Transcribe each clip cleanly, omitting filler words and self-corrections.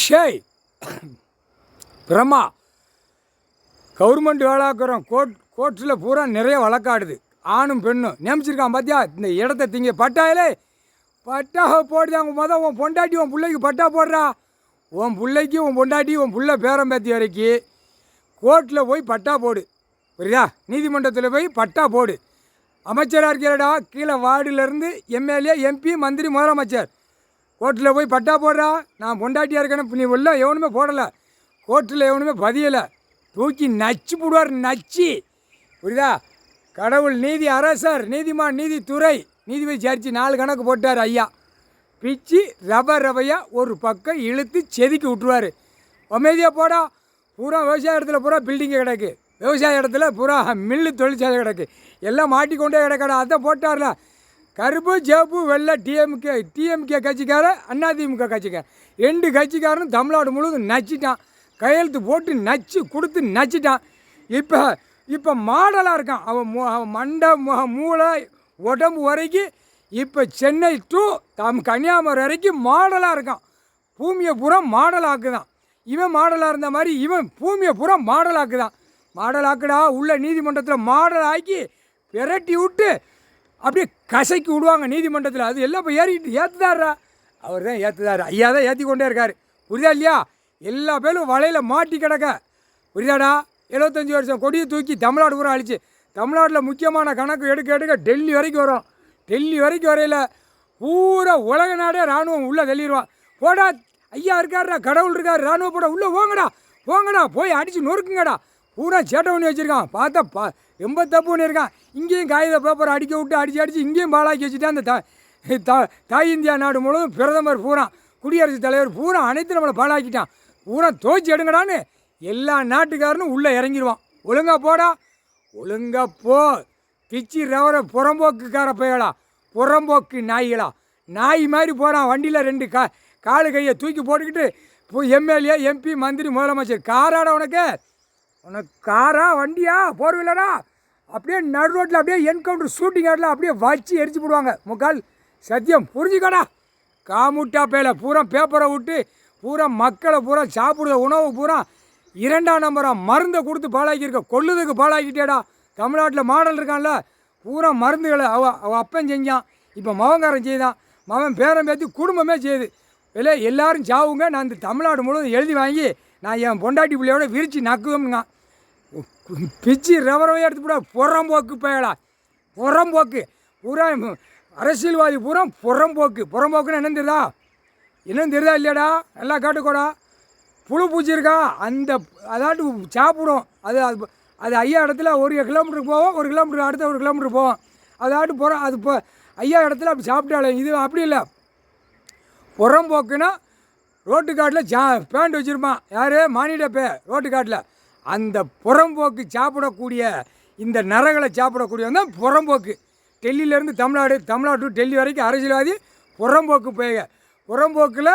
ஷேய் Brahma government வேலாக்குறோம் கோர்ட்ஸில் பூரா நிறைய வழக்காடுது. ஆணும் பெண்ணும் நியமிச்சிருக்கான் பார்த்தியா? இந்த இடத்த திங்க பட்டாயிலே பட்டா போடுதாங்க. உன் பொண்டாட்டி உன் பிள்ளைக்கு பட்டா போடுறா. உன் பிள்ளைக்கு உன் பொண்டாட்டி உன் பிள்ளை பேரம் பேத்தி வரைக்கும் கோர்ட்டில் போய் பட்டா போடு. புரியுதா? நீதிமன்றத்தில் போய் பட்டா போடு. அமைச்சராக இருக்கிறடா, கீழே வார்டுலேருந்து எம்எல்ஏ எம்பி மந்திரி முதலமைச்சர் கோர்ட்டில் போய் பட்டா போடுறா. நான் பொண்டாட்டியாக இருக்கேன்னு நீ உள்ள எவனுமே போடலை, கோர்ட்டில் எவனுமே பதியலை, தூக்கி நச்சு போடுவார். நச்சு. புரியுதா? கடவுள் நீதி அரசர் நீதிமான் நீதித்துறை நீதிபதி ஜட்ஜி 4 கணக்கு போட்டார் ஐயா. பிச்சு ரவையாக ஒரு பக்கம் இழுத்து செதுக்கி விட்டுருவார். அமைதியாக போடா. பூரா விவசாய இடத்துல பூரா பில்டிங்கு கிடக்கு, விவசாய இடத்துல பூரா மில்லு தொழிற்சாலை கிடக்கு, எல்லாம் மாட்டிக்கொண்டே கிடக்கடா. அதை போட்டார்ல. கருப்பு சிவப்பு வெள்ளை டிஎம்கே கட்சிக்காரன் அதிமுக கட்சிக்காரன் 2 கட்சிக்காரனும் தமிழ்நாடு முழுவதும் நச்சிட்டான். கையெழுத்து போட்டு நச்சு கொடுத்து நச்சிட்டான். இப்போ மாடலாக இருக்கான் அவன் மண்டை மூளை உடம்பு வரைக்கும். இப்போ சென்னை டு கன்னியாகுமரி வரைக்கும் மாடலாக இருக்கான். பூமியை பூரா மாடலாக்குதான். இவன் மாடலாக இருந்த மாதிரி இவன் பூமியை பூரா மாடலாக்குதான். மாடலாக்குடா. உள்ள நீதிமன்றத்தில் மாடல் ஆக்கி விரட்டி விட்டு அப்படியே கசைக்கு விடுவாங்க நீதிமன்றத்தில். அது எல்லாம் இப்போ ஏற்றுதாரா? அவர் தான் ஏற்றுதார். ஐயா தான் ஏற்றி கொண்டே இருக்கார். புரியுதா இல்லையா? எல்லா பேரும் வலையில் மாட்டி கிடக்க. புரியுதாடா? 75 வருஷம் கொடியை தூக்கி தமிழ்நாடு பூரா அழிச்சு, தமிழ்நாட்டில் முக்கியமான கணக்கு எடுக்க டெல்லி வரைக்கும் வரும். டெல்லி வரைக்கும் வரையில் பூரா உலக நாடே இராணுவம் உள்ளே தள்ளிடுவான். போடா, ஐயா இருக்காருடா, கடவுள் இருக்கார், இராணுவம் போட உள்ளே போங்கடா போய் அடித்து நொறுக்குங்கடா. பூரா சேட்டை பண்ணி வச்சுருக்கான். பார்த்தா ரொம்ப தப்பு பண்ணியிருக்கான். இங்கேயும் காகித பேப்பர் அடிக்க விட்டு அடித்து இங்கேயும் பாலாக்கி வச்சுட்டு அந்த தாய் இந்தியா நாடு முழுவதும் பிரதமர் பூரா குடியரசுத் தலைவர் பூரா அனைத்து நம்மளை பாலாக்கிட்டான். பூரா தோய்ச்சி எடுங்கடான்னு எல்லா நாட்டுக்காரனும் உள்ளே இறங்கிடுவான். ஒழுங்கா போடா, ஒழுங்கா போ. பிச்சி ரவர புறம்போக்குக்கார பயலா, புறம்போக்கு நாய்களா, நாய் மாதிரி போகிறான். வண்டியில் 2 காலு கையை தூக்கி போட்டுக்கிட்டு எம்எல்ஏ எம்பி மந்திரி முதலமைச்சர். காராடா உனக்கு காரா வண்டியா போர்வீலரா? அப்படியே நடு ரோட்டில் அப்படியே என்கவுண்டர் ஷூட்டிங் ஆடல அப்படியே வச்சு எரிச்சு போடுவாங்க. முக்கால் சத்தியம் புரிஞ்சுக்கடா. காமுட்டா பேல பூரா பேப்பரை விட்டு பூரா மக்களை பூரா சாப்பிடுற உணவு பூரா 2ஆம் நம்பராக மருந்தை கொடுத்து பாழாக்கியிருக்க. கொள்ளுதுக்கு பாழாக்கிட்டேடா. தமிழ்நாட்டில் மாடல் இருக்கான்ல, பூரா மருந்துகளை அவள் அப்பன் செஞ்சான். இப்போ மகங்காரன் செய்தான். மகன் பேரம் பேத்தி குடும்பமே செய்யுது. இல்லை எல்லோரும் சாவுங்க. நான் இந்த தமிழ்நாடு முழுவதும் எழுதி வாங்கி நான் என் பொண்டாட்டி பிள்ளையோட விரித்து நக்குவோம்ங்க. பிச்சு ரவரவையாக எடுத்து போட. புறம்போக்கு பயலா, புறம்போக்கு பூரா அரசியல்வாதி பூரா புறம்போக்குன்னு என்னன்னு தெரியுதா இல்லையாடா? நல்லா காட்டுக்கோடா. புழு பூச்சி இருக்கா அதாட்டு சாப்பிடும். அது ஐயா இடத்துல 1 கிலோமீட்டருக்கு போவோம், 1 கிலோமீட்டருக்கு அடுத்த 1 கிலோமீட்டர் போவோம். அதாட்டு போகிறோம். அது இப்போ ஐயா இடத்துல அப்படி சாப்பிட்டாலே. இது அப்படி இல்லை. புறம்போக்குன்னா ரோட்டு காட்டில் பேண்ட் வச்சுருப்பான். யார்? மானிட ரோட்டு காட்டில் அந்த புறம்போக்கு சாப்பிடக்கூடிய இந்த நரகளை சாப்பிடக்கூடியவன் தான் புறம்போக்கு. டெல்லியிலேருந்து தமிழ்நாடு டு டெல்லி வரைக்கும் அரசியல்வாதி புறம்போக்கு போய். புறம்போக்கில்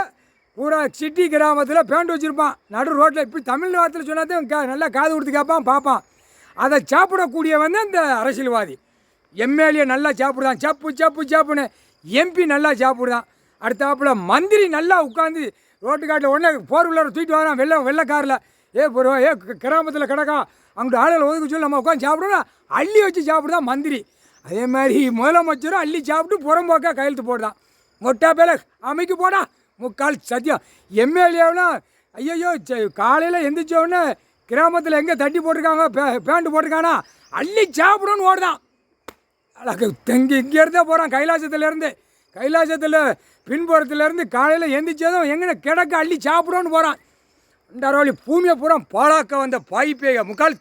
பூரா சிட்டி கிராமத்தில் பேண்ட் வச்சுருப்பான் நடு ரோட்டில். இப்படி தமிழ்நாட்டில் சொன்னாதான் நல்லா காது கொடுத்து கேட்பான் பார்ப்பான். அதை சாப்பிடக்கூடியவன் தான் இந்த அரசியல்வாதி. எம்எல்ஏ நல்லா சாப்பிடுதான், சப்புன்னு. எம்பி நல்லா சாப்பிடுதான். அடுத்தாப்புல மந்திரி நல்லா உட்காந்து ரோட்டு காட்டில் உடனே போர்வீலரை தூக்கிட்டு வரான் வெள்ளைக்காரில். கிராமத்தில் கிடக்கா அங்கிட்டு ஆளுகளை ஒதுக்க சொல்லி நம்ம உட்காந்து சாப்பிடுவோம். அள்ளி வச்சு சாப்பிடுதான் மந்திரி. அதே மாதிரி முதலமைச்சரும் அள்ளி சாப்பிட்டு புறம்போக்கா கையெழுத்து போடுதான். மொட்டா பேல அமைக்கு போடா. முக்கால் சத்தியம். எம்எல்ஏனா ஐயோ காலையில் எந்திரிச்சோடனே கிராமத்தில் எங்கே தட்டி போட்டிருக்காங்க, பேண்ட் போட்டிருக்கானா அள்ளி சாப்பிடணும்னு ஓடுதான். இங்கேருந்தே போகிறான் கைலாசத்தில் பின்புறத்துலேருந்து காலையில் எந்திரிச்சதும் எங்கே கிடக்க அள்ளி சாப்பிடணும்னு போகிறான். 2 பூமியை பூரா பாழாக்க வந்த பாய்ப்பேக முக்கால்